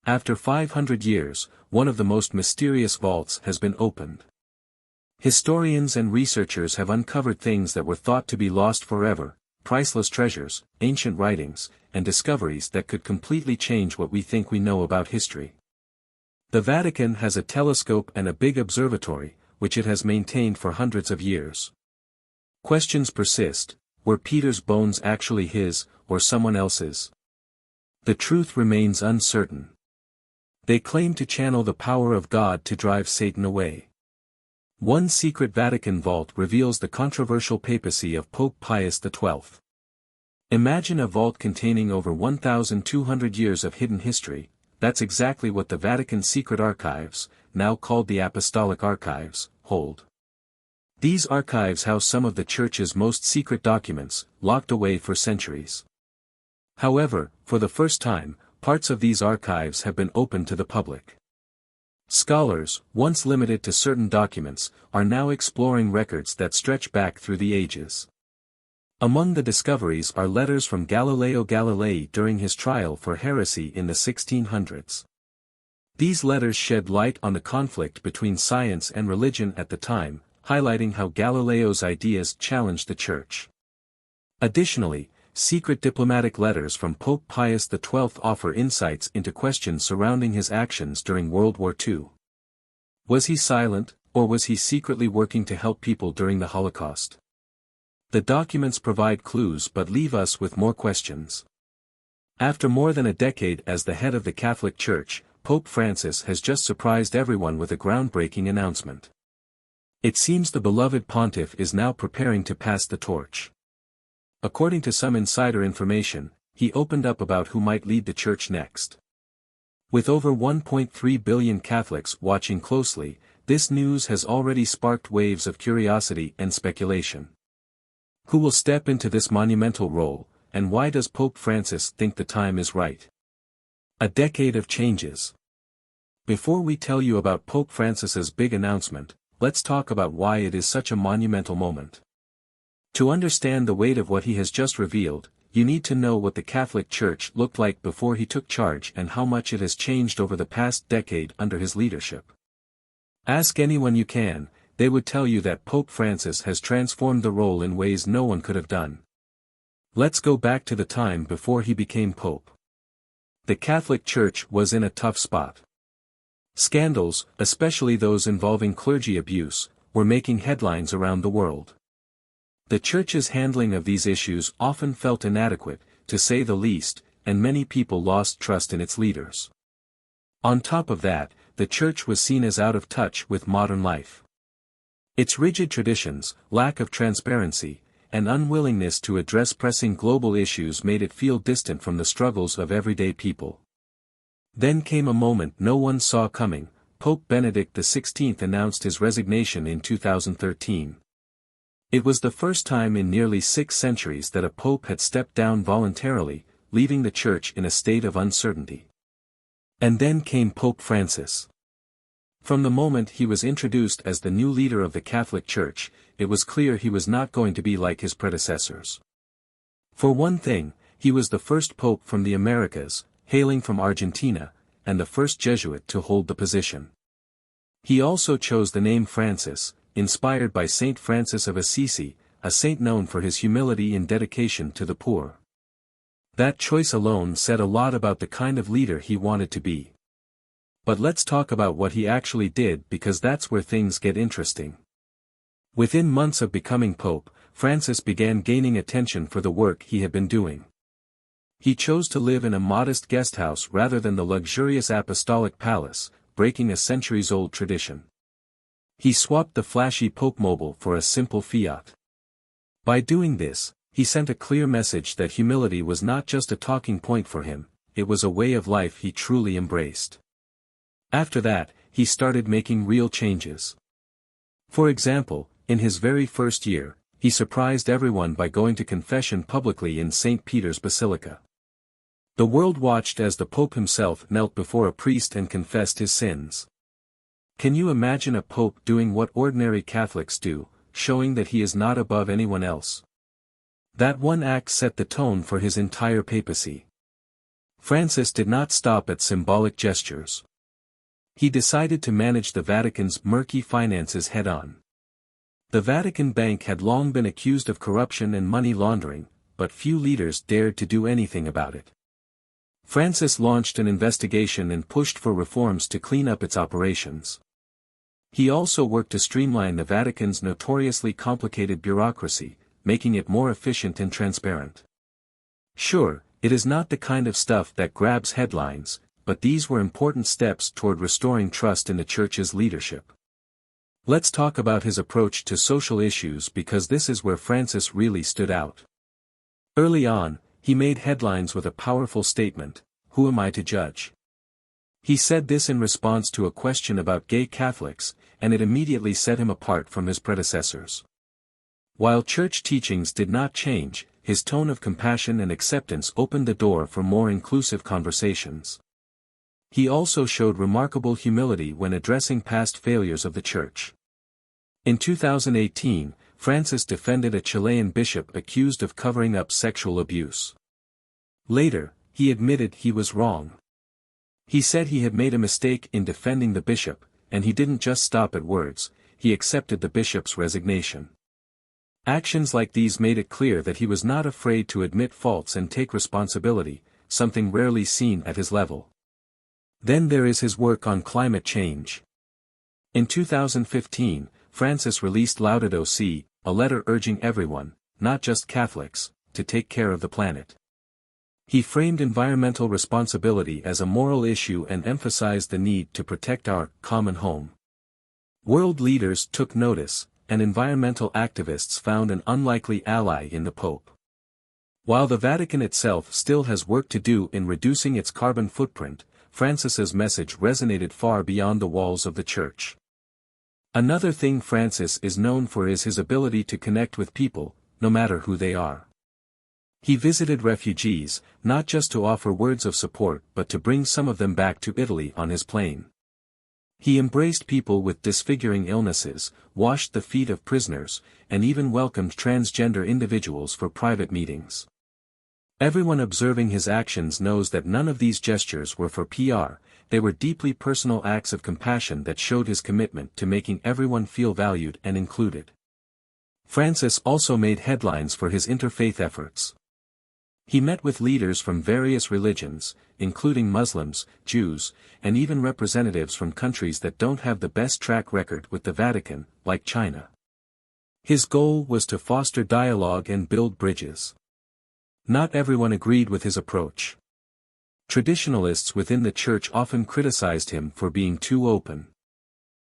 After 500 years, one of the most mysterious vaults has been opened. Historians and researchers have uncovered things that were thought to be lost forever, priceless treasures, ancient writings, and discoveries that could completely change what we think we know about history. The Vatican has a telescope and a big observatory, which it has maintained for hundreds of years. Questions persist: were Peter's bones actually his, or someone else's? The truth remains uncertain. They claim to channel the power of God to drive Satan away. One secret Vatican vault reveals the controversial papacy of Pope Pius XII. Imagine a vault containing over 1,200 years of hidden history. That's exactly what the Vatican's secret archives, now called the Apostolic Archives, hold. These archives house some of the Church's most secret documents, locked away for centuries. However, for the first time, parts of these archives have been opened to the public. Scholars, once limited to certain documents, are now exploring records that stretch back through the ages. Among the discoveries are letters from Galileo Galilei during his trial for heresy in the 1600s. These letters shed light on the conflict between science and religion at the time, highlighting how Galileo's ideas challenged the Church. Additionally, secret diplomatic letters from Pope Pius XII offer insights into questions surrounding his actions during World War II. Was he silent, or was he secretly working to help people during the Holocaust? The documents provide clues but leave us with more questions. After more than a decade as the head of the Catholic Church, Pope Francis has just surprised everyone with a groundbreaking announcement. It seems the beloved pontiff is now preparing to pass the torch. According to some insider information, he opened up about who might lead the Church next. With over 1.3 billion Catholics watching closely, this news has already sparked waves of curiosity and speculation. Who will step into this monumental role, and why does Pope Francis think the time is right? A decade of changes. Before we tell you about Pope Francis's big announcement, let's talk about why it is such a monumental moment. To understand the weight of what he has just revealed, you need to know what the Catholic Church looked like before he took charge and how much it has changed over the past decade under his leadership. Ask anyone you can, they would tell you that Pope Francis has transformed the role in ways no one could have done. Let's go back to the time before he became Pope. The Catholic Church was in a tough spot. Scandals, especially those involving clergy abuse, were making headlines around the world. The Church's handling of these issues often felt inadequate, to say the least, and many people lost trust in its leaders. On top of that, the Church was seen as out of touch with modern life. Its rigid traditions, lack of transparency, and unwillingness to address pressing global issues made it feel distant from the struggles of everyday people. Then came a moment no one saw coming. Pope Benedict XVI announced his resignation in 2013. It was the first time in nearly 6 centuries that a pope had stepped down voluntarily, leaving the Church in a state of uncertainty. And then came Pope Francis. From the moment he was introduced as the new leader of the Catholic Church, it was clear he was not going to be like his predecessors. For one thing, he was the first pope from the Americas, hailing from Argentina, and the first Jesuit to hold the position. He also chose the name Francis, inspired by Saint Francis of Assisi, a saint known for his humility and dedication to the poor. That choice alone said a lot about the kind of leader he wanted to be. But let's talk about what he actually did, because that's where things get interesting. Within months of becoming pope, Francis began gaining attention for the work he had been doing. He chose to live in a modest guesthouse rather than the luxurious apostolic palace, breaking a centuries-old tradition. He swapped the flashy Popemobile for a simple Fiat. By doing this, he sent a clear message that humility was not just a talking point for him, it was a way of life he truly embraced. After that, he started making real changes. For example, in his very first year, he surprised everyone by going to confession publicly in St. Peter's Basilica. The world watched as the Pope himself knelt before a priest and confessed his sins. Can you imagine a pope doing what ordinary Catholics do, showing that he is not above anyone else? That one act set the tone for his entire papacy. Francis did not stop at symbolic gestures. He decided to manage the Vatican's murky finances head-on. The Vatican Bank had long been accused of corruption and money laundering, but few leaders dared to do anything about it. Francis launched an investigation and pushed for reforms to clean up its operations. He also worked to streamline the Vatican's notoriously complicated bureaucracy, making it more efficient and transparent. Sure, it is not the kind of stuff that grabs headlines, but these were important steps toward restoring trust in the Church's leadership. Let's talk about his approach to social issues because this is where Francis really stood out. Early on, he made headlines with a powerful statement, "Who am I to judge?" He said this in response to a question about gay Catholics, and it immediately set him apart from his predecessors. While church teachings did not change, his tone of compassion and acceptance opened the door for more inclusive conversations. He also showed remarkable humility when addressing past failures of the Church. In 2018, Francis defended a Chilean bishop accused of covering up sexual abuse. Later, he admitted he was wrong. He said he had made a mistake in defending the bishop, and he didn't just stop at words, he accepted the bishop's resignation. Actions like these made it clear that he was not afraid to admit faults and take responsibility, something rarely seen at his level. Then there is his work on climate change. In 2015, Francis released Laudato Si, a letter urging everyone, not just Catholics, to take care of the planet. He framed environmental responsibility as a moral issue and emphasized the need to protect our common home. World leaders took notice, and environmental activists found an unlikely ally in the Pope. While the Vatican itself still has work to do in reducing its carbon footprint, Francis's message resonated far beyond the walls of the Church. Another thing Francis is known for is his ability to connect with people, no matter who they are. He visited refugees, not just to offer words of support but to bring some of them back to Italy on his plane. He embraced people with disfiguring illnesses, washed the feet of prisoners, and even welcomed transgender individuals for private meetings. Everyone observing his actions knows that none of these gestures were for PR, they were deeply personal acts of compassion that showed his commitment to making everyone feel valued and included. Francis also made headlines for his interfaith efforts. He met with leaders from various religions, including Muslims, Jews, and even representatives from countries that don't have the best track record with the Vatican, like China. His goal was to foster dialogue and build bridges. Not everyone agreed with his approach. Traditionalists within the Church often criticized him for being too open.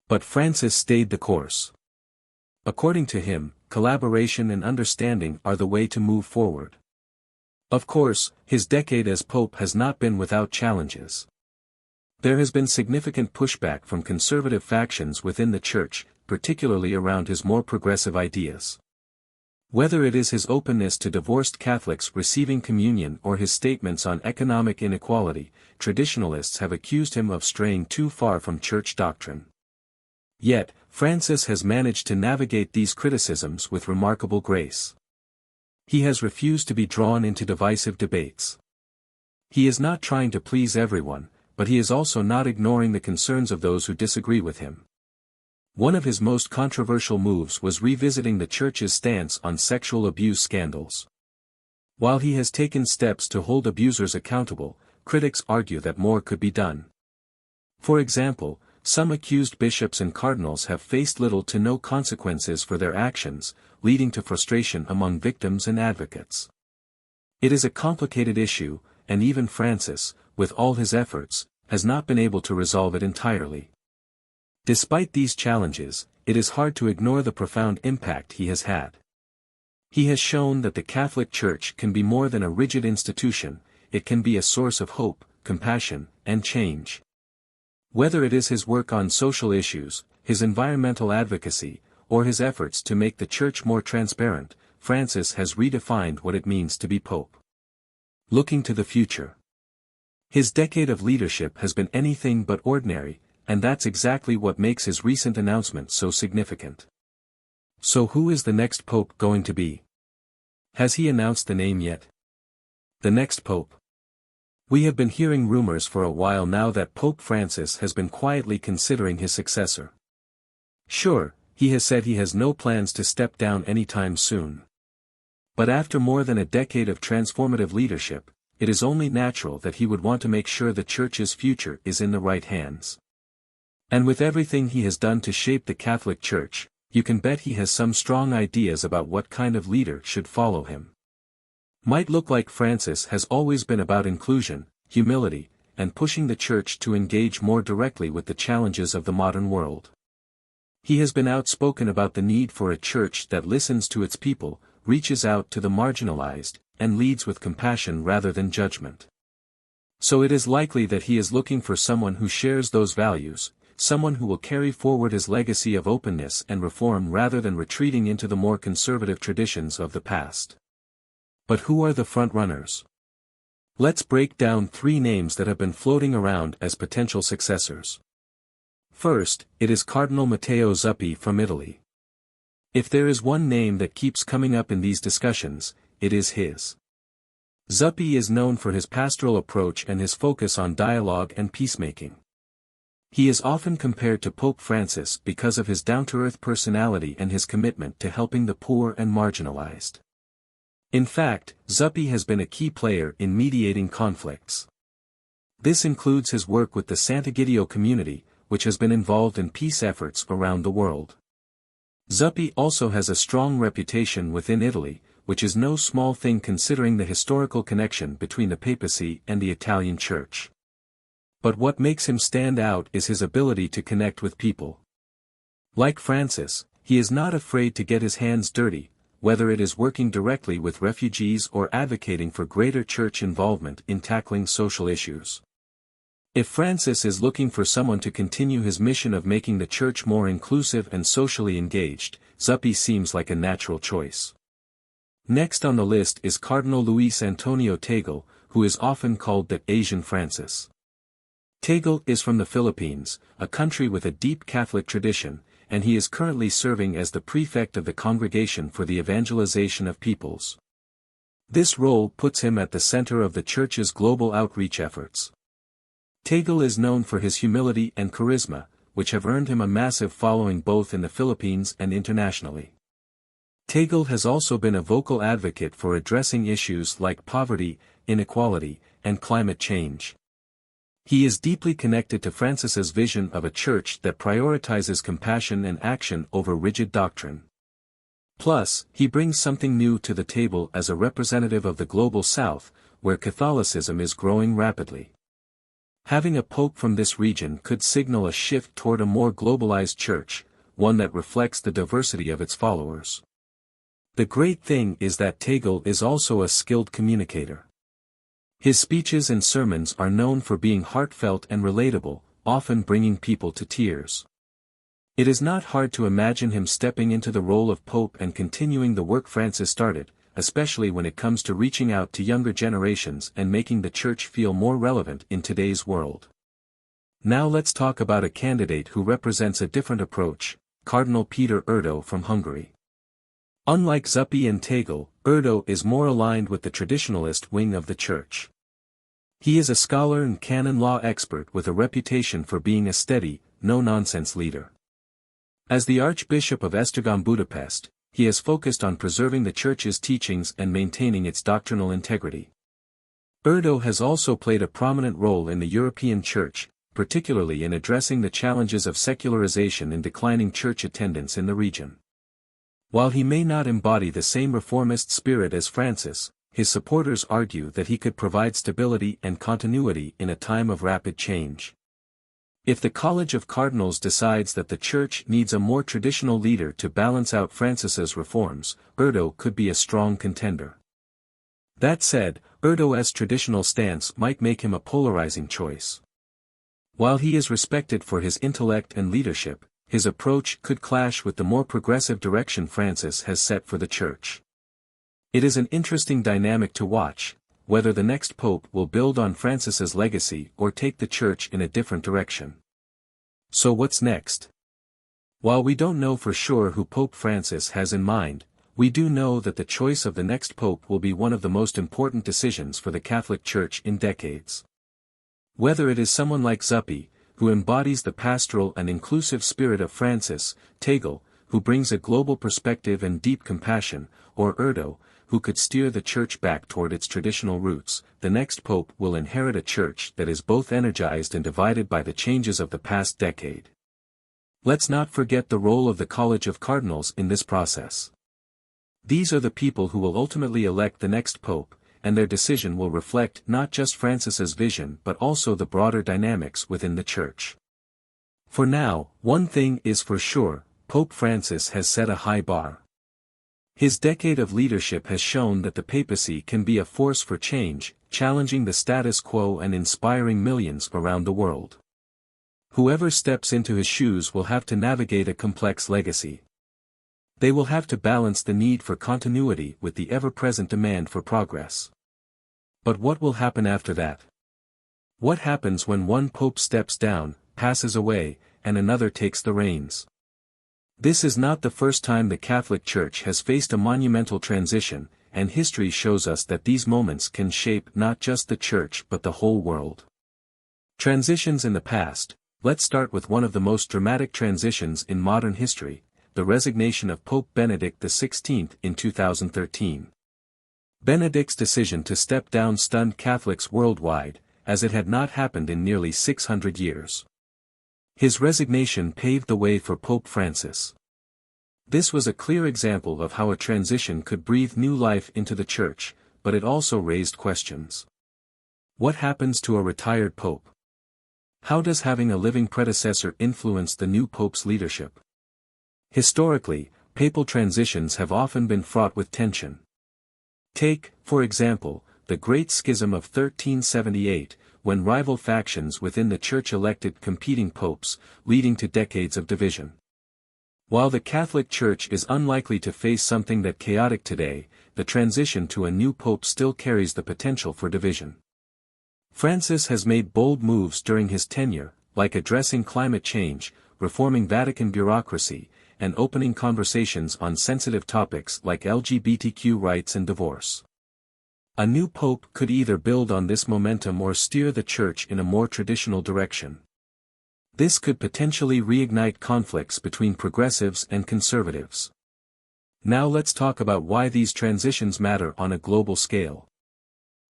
But Francis stayed the course. According to him, collaboration and understanding are the way to move forward. Of course, his decade as Pope has not been without challenges. There has been significant pushback from conservative factions within the Church, particularly around his more progressive ideas. Whether it is his openness to divorced Catholics receiving communion or his statements on economic inequality, traditionalists have accused him of straying too far from Church doctrine. Yet, Francis has managed to navigate these criticisms with remarkable grace. He has refused to be drawn into divisive debates. He is not trying to please everyone, but he is also not ignoring the concerns of those who disagree with him. One of his most controversial moves was revisiting the Church's stance on sexual abuse scandals. While he has taken steps to hold abusers accountable, critics argue that more could be done. For example, some accused bishops and cardinals have faced little to no consequences for their actions, leading to frustration among victims and advocates. It is a complicated issue, and even Francis, with all his efforts, has not been able to resolve it entirely. Despite these challenges, it is hard to ignore the profound impact he has had. He has shown that the Catholic Church can be more than a rigid institution, it can be a source of hope, compassion, and change. Whether it is his work on social issues, his environmental advocacy, or his efforts to make the Church more transparent, Francis has redefined what it means to be Pope. Looking to the future. His decade of leadership has been anything but ordinary, and that's exactly what makes his recent announcement so significant. So who is the next Pope going to be? Has he announced the name yet? The next Pope. We have been hearing rumors for a while now that Pope Francis has been quietly considering his successor. Sure, he has said he has no plans to step down anytime soon. But after more than a decade of transformative leadership, it is only natural that he would want to make sure the Church's future is in the right hands. And with everything he has done to shape the Catholic Church, you can bet he has some strong ideas about what kind of leader should follow him. Might look like Francis has always been about inclusion, humility, and pushing the Church to engage more directly with the challenges of the modern world. He has been outspoken about the need for a church that listens to its people, reaches out to the marginalized, and leads with compassion rather than judgment. So it is likely that he is looking for someone who shares those values, someone who will carry forward his legacy of openness and reform rather than retreating into the more conservative traditions of the past. But who are the front-runners? Let's break down 3 names that have been floating around as potential successors. First, it is Cardinal Matteo Zuppi from Italy. If there is one name that keeps coming up in these discussions, it is his. Zuppi is known for his pastoral approach and his focus on dialogue and peacemaking. He is often compared to Pope Francis because of his down-to-earth personality and his commitment to helping the poor and marginalized. In fact, Zuppi has been a key player in mediating conflicts. This includes his work with the Sant'Egidio community, which has been involved in peace efforts around the world. Zuppi also has a strong reputation within Italy, which is no small thing considering the historical connection between the papacy and the Italian Church. But what makes him stand out is his ability to connect with people. Like Francis, he is not afraid to get his hands dirty, whether it is working directly with refugees or advocating for greater church involvement in tackling social issues. If Francis is looking for someone to continue his mission of making the Church more inclusive and socially engaged, Zuppi seems like a natural choice. Next on the list is Cardinal Luis Antonio Tagle, who is often called the Asian Francis. Tagle is from the Philippines, a country with a deep Catholic tradition, and he is currently serving as the prefect of the Congregation for the Evangelization of Peoples. This role puts him at the center of the Church's global outreach efforts. Tagle is known for his humility and charisma, which have earned him a massive following both in the Philippines and internationally. Tagle has also been a vocal advocate for addressing issues like poverty, inequality, and climate change. He is deeply connected to Francis's vision of a church that prioritizes compassion and action over rigid doctrine. Plus, he brings something new to the table as a representative of the Global South, where Catholicism is growing rapidly. Having a pope from this region could signal a shift toward a more globalized church, one that reflects the diversity of its followers. The great thing is that Tagle is also a skilled communicator. His speeches and sermons are known for being heartfelt and relatable, often bringing people to tears. It is not hard to imagine him stepping into the role of pope and continuing the work Francis started, especially when it comes to reaching out to younger generations and making the Church feel more relevant in today's world. Now let's talk about a candidate who represents a different approach, Cardinal Peter Erdo from Hungary. Unlike Zuppi and Tagle, Erdo is more aligned with the traditionalist wing of the Church. He is a scholar and canon law expert with a reputation for being a steady, no-nonsense leader. As the Archbishop of Esztergom Budapest, he has focused on preserving the Church's teachings and maintaining its doctrinal integrity. Erdo has also played a prominent role in the European Church, particularly in addressing the challenges of secularization and declining church attendance in the region. While he may not embody the same reformist spirit as Francis, his supporters argue that he could provide stability and continuity in a time of rapid change. If the College of Cardinals decides that the Church needs a more traditional leader to balance out Francis's reforms, Erdo could be a strong contender. That said, Erdo's traditional stance might make him a polarizing choice. While he is respected for his intellect and leadership, his approach could clash with the more progressive direction Francis has set for the Church. It is an interesting dynamic to watch, whether the next pope will build on Francis's legacy or take the Church in a different direction. So what's next? While we don't know for sure who Pope Francis has in mind, We do know that the choice of the next pope will be one of the most important decisions for the Catholic Church in decades. Whether it is someone like Zuppi, who embodies the pastoral and inclusive spirit of Francis, Tagle, who brings a global perspective and deep compassion, or Erdo, who could steer the Church back toward its traditional roots, the next pope will inherit a Church that is both energized and divided by the changes of the past decade. Let's not forget the role of the College of Cardinals in this process. These are the people who will ultimately elect the next pope, and their decision will reflect not just Francis's vision but also the broader dynamics within the Church. For now, one thing is for sure, Pope Francis has set a high bar. His decade of leadership has shown that the papacy can be a force for change, challenging the status quo and inspiring millions around the world. Whoever steps into his shoes will have to navigate a complex legacy. They will have to balance the need for continuity with the ever-present demand for progress. But what will happen after that? What happens when one pope steps down, passes away, and another takes the reins? This is not the first time the Catholic Church has faced a monumental transition, and history shows us that these moments can shape not just the Church but the whole world. Transitions in the past. Let's start with one of the most dramatic transitions in modern history, the resignation of Pope Benedict XVI in 2013. Benedict's decision to step down stunned Catholics worldwide, as it had not happened in nearly 600 years. His resignation paved the way for Pope Francis. This was a clear example of how a transition could breathe new life into the Church, but it also raised questions. What happens to a retired pope? How does having a living predecessor influence the new pope's leadership? Historically, papal transitions have often been fraught with tension. Take, for example, the Great Schism of 1378, when rival factions within the Church elected competing popes, leading to decades of division. While the Catholic Church is unlikely to face something that chaotic today, the transition to a new pope still carries the potential for division. Francis has made bold moves during his tenure, like addressing climate change, reforming Vatican bureaucracy, and opening conversations on sensitive topics like LGBTQ rights and divorce. A new pope could either build on this momentum or steer the Church in a more traditional direction. This could potentially reignite conflicts between progressives and conservatives. Now let's talk about why these transitions matter on a global scale.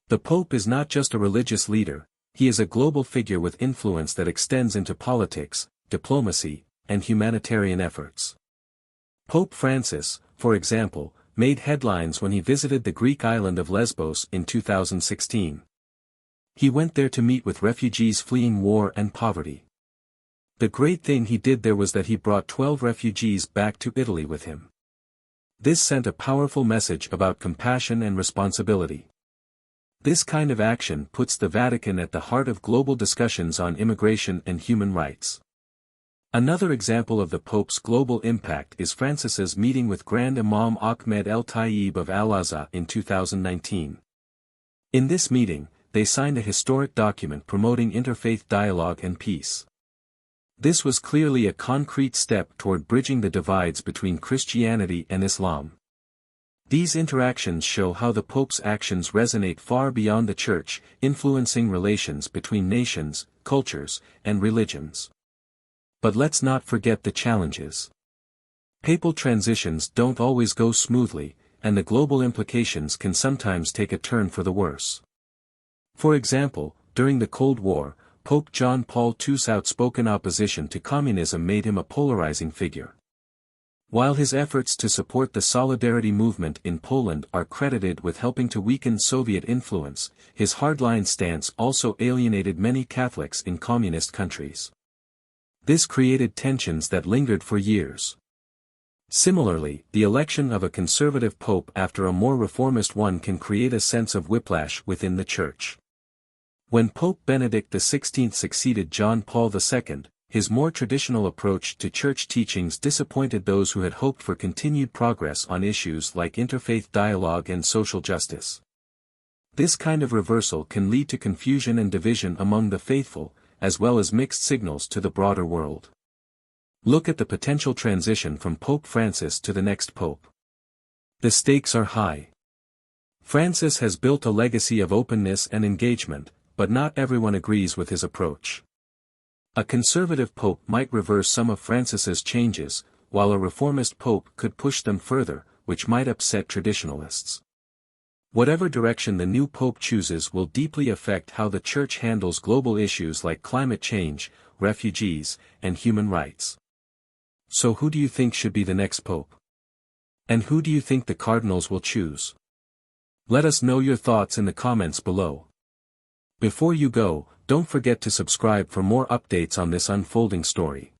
The Pope is not just a religious leader, he is a global figure with influence that extends into politics, diplomacy, and humanitarian efforts. Pope Francis, for example, made headlines when he visited the Greek island of Lesbos in 2016. He went there to meet with refugees fleeing war and poverty. The great thing he did there was that he brought 12 refugees back to Italy with him. This sent a powerful message about compassion and responsibility. This kind of action puts the Vatican at the heart of global discussions on immigration and human rights. Another example of the Pope's global impact is Francis's meeting with Grand Imam Ahmed El-Tayyib of Al-Azhar in 2019. In this meeting, they signed a historic document promoting interfaith dialogue and peace. This was clearly a concrete step toward bridging the divides between Christianity and Islam. These interactions show how the Pope's actions resonate far beyond the Church, influencing relations between nations, cultures, and religions. But let's not forget the challenges. Papal transitions don't always go smoothly, and the global implications can sometimes take a turn for the worse. For example, during the Cold War, Pope John Paul II's outspoken opposition to communism made him a polarizing figure. While his efforts to support the Solidarity movement in Poland are credited with helping to weaken Soviet influence, his hardline stance also alienated many Catholics in communist countries. This created tensions that lingered for years. Similarly, the election of a conservative pope after a more reformist one can create a sense of whiplash within the Church. When Pope Benedict XVI succeeded John Paul II, his more traditional approach to Church teachings disappointed those who had hoped for continued progress on issues like interfaith dialogue and social justice. This kind of reversal can lead to confusion and division among the faithful, as well as mixed signals to the broader world. Look at the potential transition from Pope Francis to the next pope. The stakes are high. Francis has built a legacy of openness and engagement, but not everyone agrees with his approach. A conservative pope might reverse some of Francis's changes, while a reformist pope could push them further, which might upset traditionalists. Whatever direction the new pope chooses will deeply affect how the Church handles global issues like climate change, refugees, and human rights. So who do you think should be the next pope? And who do you think the cardinals will choose? Let us know your thoughts in the comments below. Before you go, don't forget to subscribe for more updates on this unfolding story.